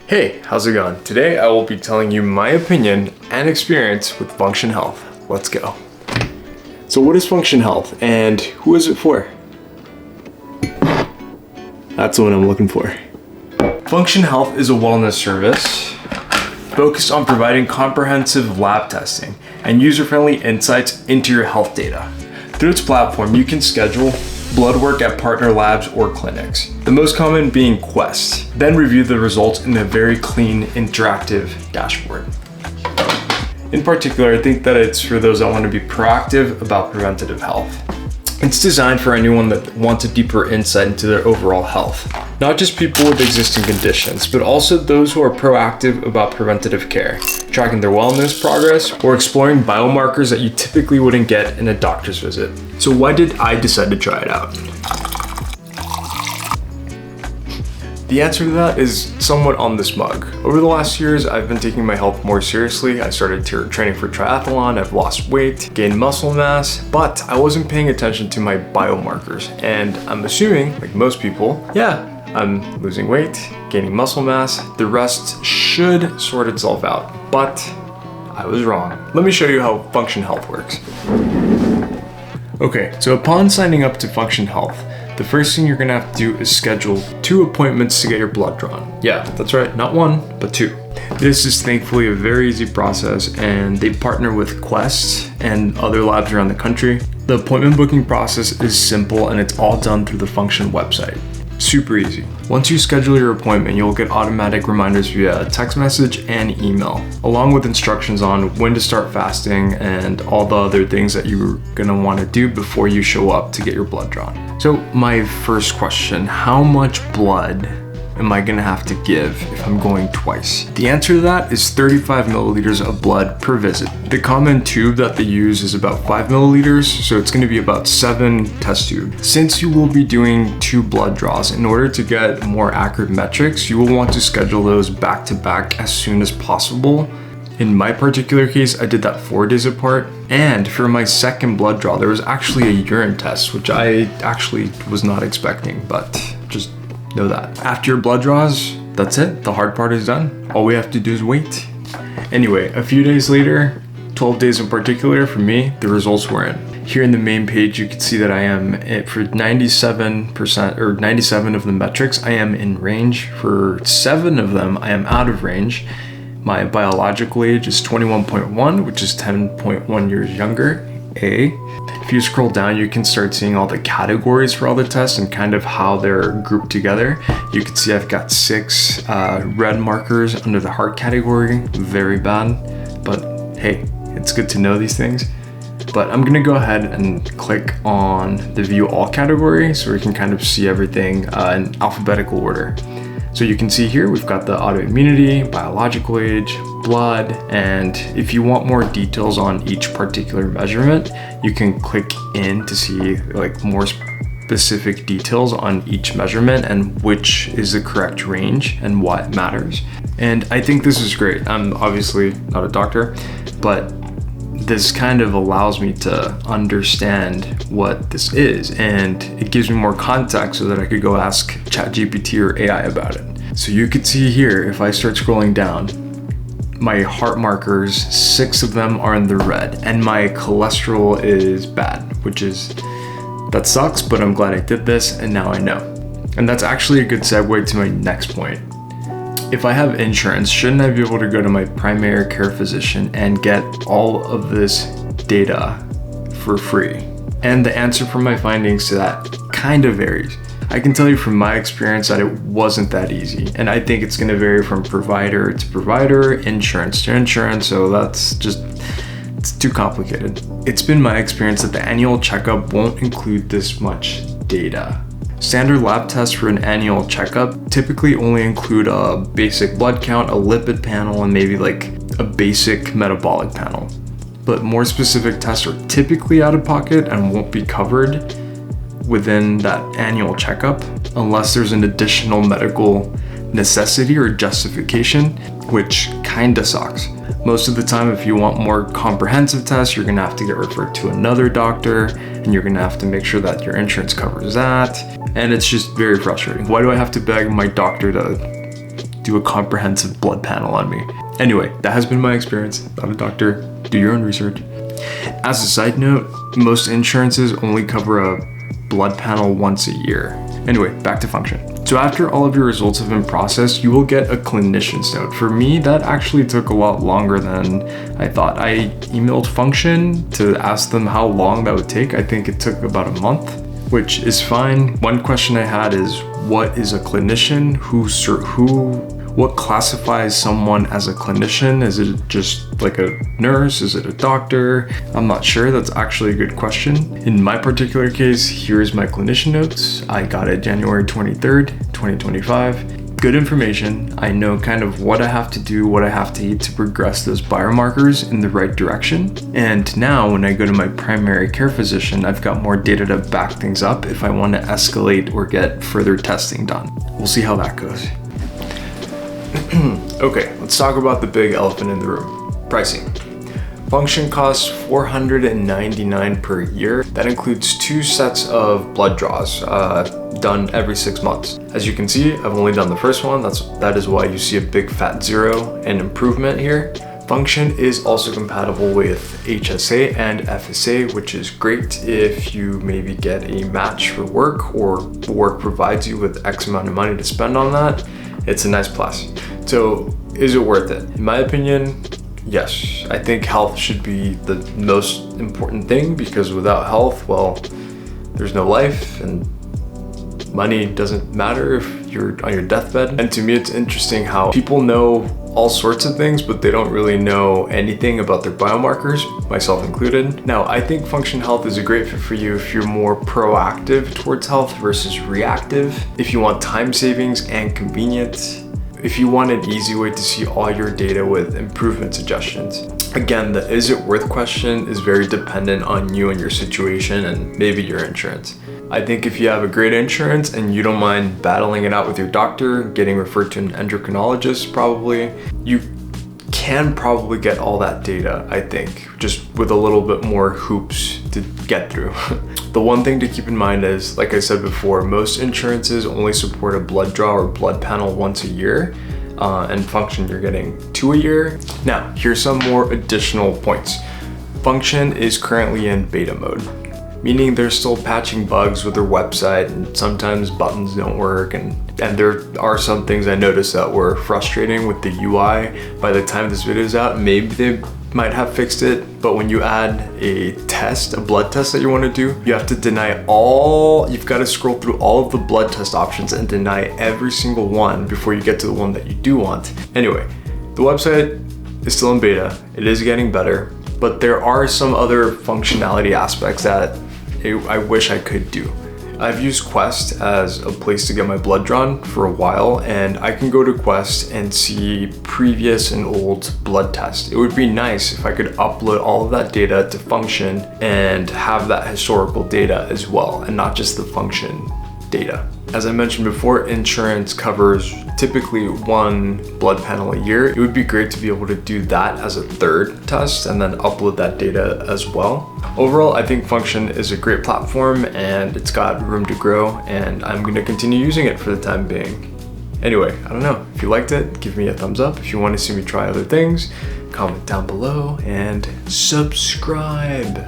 Hey, how's it going? Today I will be telling you my opinion and experience with Function Health. Let's go. So what is Function Health and who is it for? That's the one I'm looking for. Function Health is a wellness service focused on providing comprehensive lab testing and user-friendly insights into your health data. Through its platform, you can schedule blood work at partner labs or clinics, the most common being Quest, then review the results in a very clean, interactive dashboard. In particular, I think that it's for those that want to be proactive about preventative health. It's designed for anyone that wants a deeper insight into their overall health. Not just people with existing conditions, but also those who are proactive about preventative care, tracking their wellness progress, or exploring biomarkers that you typically wouldn't get in a doctor's visit. So why did I decide to try it out? The answer to that is somewhat on this mug. Over the last years, I've been taking my health more seriously. I started training for triathlon, I've lost weight, gained muscle mass, but I wasn't paying attention to my biomarkers. And I'm assuming, like most people, I'm losing weight, gaining muscle mass, the rest should sort itself out. But I was wrong. Let me show you how Function Health works. Okay, so upon signing up to Function Health, the first thing you're gonna have to do is schedule 2 appointments to get your blood drawn. Yeah, that's right, not 1, but 2. This is thankfully a very easy process, and they partner with Quest and other labs around the country. The appointment booking process is simple and it's all done through the Function website. Super easy. Once you schedule your appointment, you'll get automatic reminders via text message and email, along with instructions on when to start fasting and all the other things that you're gonna wanna do before you show up to get your blood drawn. So my first question, how much blood am I gonna have to give if I'm going twice? The answer to that is 35 milliliters of blood per visit. The common tube that they use is about 5 milliliters, so it's gonna be about 7 test tubes. Since you will be doing 2 blood draws, in order to get more accurate metrics, you will want to schedule those back to back as soon as possible. In my particular case, I did that 4 days apart. And for my second blood draw, there was actually a urine test, which I actually was not expecting, but just know that. After your blood draws, that's it. The hard part is done. All we have to do is wait. Anyway, a few days later, 12 days in particular for me, the results were in. Here in the main page, you can see that I am for 97% or 97 of the metrics, I am in range. For 7 of them, I am out of range. My biological age is 21.1, which is 10.1 years younger. If you scroll down, you can start seeing all the categories for all the tests and kind of how they're grouped together. You can see I've got 6 red markers under the heart category. Very bad, but hey, it's good to know these things. But I'm gonna go ahead and click on the view all category so we can kind of see everything in alphabetical order. So you can see here, we've got the autoimmunity, biological age, blood, and if you want more details on each particular measurement, you can click in to see like more specific details on each measurement and which is the correct range and why it matters. And I think this is great. I'm obviously not a doctor, but this kind of allows me to understand what this is, and it gives me more context so that I could go ask ChatGPT or AI about it. So you could see here, if I start scrolling down, my heart markers, 6 of them are in the red, and my cholesterol is bad, that sucks, but I'm glad I did this, and now I know. And that's actually a good segue to my next point. If I have insurance, shouldn't I be able to go to my primary care physician and get all of this data for free? And the answer from my findings to that kind of varies. I can tell you from my experience that it wasn't that easy. And I think it's gonna vary from provider to provider, insurance to insurance, so it's too complicated. It's been my experience that the annual checkup won't include this much data. Standard lab tests for an annual checkup typically only include a basic blood count, a lipid panel, and maybe like a basic metabolic panel. But more specific tests are typically out of pocket and won't be covered within that annual checkup unless there's an additional medical necessity or justification, which kinda sucks. Most of the time, if you want more comprehensive tests, you're gonna have to get referred to another doctor, and you're gonna have to make sure that your insurance covers that. And it's just very frustrating. Why do I have to beg my doctor to do a comprehensive blood panel on me. Anyway, that has been my experience. Not a doctor. Do your own research. As a side note, most insurances only cover a blood panel once a year. Anyway, back to Function. So after all of your results have been processed, you will get a clinician's note. For me, that actually took a lot longer than I thought. I emailed Function to ask them how long that would take. I think it took about a month, which is fine. One question I had is, what is a clinician? What classifies someone as a clinician? Is it just like a nurse? Is it a doctor? I'm not sure. That's actually a good question. In my particular case, here's my clinician notes. I got it January 23rd, 2025. Good information. I know kind of what I have to do, what I have to eat to progress those biomarkers in the right direction. And now when I go to my primary care physician, I've got more data to back things up if I want to escalate or get further testing done. We'll see how that goes. Okay, let's talk about the big elephant in the room, pricing. Function costs $499 per year. That includes 2 sets of blood draws done every 6 months. As you can see, I've only done the first one. That is why you see a big fat 0 and improvement here. Function is also compatible with HSA and FSA, which is great if you maybe get a match for work or work provides you with X amount of money to spend on that. It's a nice plus. So is it worth it? In my opinion, yes. I think health should be the most important thing, because without health, well, there's no life and money doesn't matter if you're on your deathbed. And to me, it's interesting how people know all sorts of things, but they don't really know anything about their biomarkers, myself included. Now, I think Function Health is a great fit for you if you're more proactive towards health versus reactive, if you want time savings and convenience, if you want an easy way to see all your data with improvement suggestions. Again, the is it worth question is very dependent on you and your situation and maybe your insurance. I think if you have a great insurance and you don't mind battling it out with your doctor, getting referred to an endocrinologist probably, you can probably get all that data, I think, just with a little bit more hoops to get through. The one thing to keep in mind is, like I said before, most insurances only support a blood draw or blood panel once a year, and Function you're getting 2 a year. Now, here's some more additional points. Function is currently in beta mode, meaning they're still patching bugs with their website, and sometimes buttons don't work, and there are some things I noticed that were frustrating with the UI. By the time this video is out, maybe they might have fixed it, but when you add a blood test that you want to do, you have to you've got to scroll through all of the blood test options and deny every single one before you get to the one that you do want. Anyway, the website is still in beta. It is getting better, but there are some other functionality aspects that I wish I could do. I've used Quest as a place to get my blood drawn for a while, and I can go to Quest and see previous and old blood tests. It would be nice if I could upload all of that data to Function and have that historical data as well, and not just the Function data. As I mentioned before, insurance covers typically 1 blood panel a year. It would be great to be able to do that as a 3rd test and then upload that data as well. Overall, I think Function is a great platform and it's got room to grow, and I'm going to continue using it for the time being. Anyway, I don't know. If you liked it, give me a thumbs up. If you want to see me try other things, comment down below and subscribe.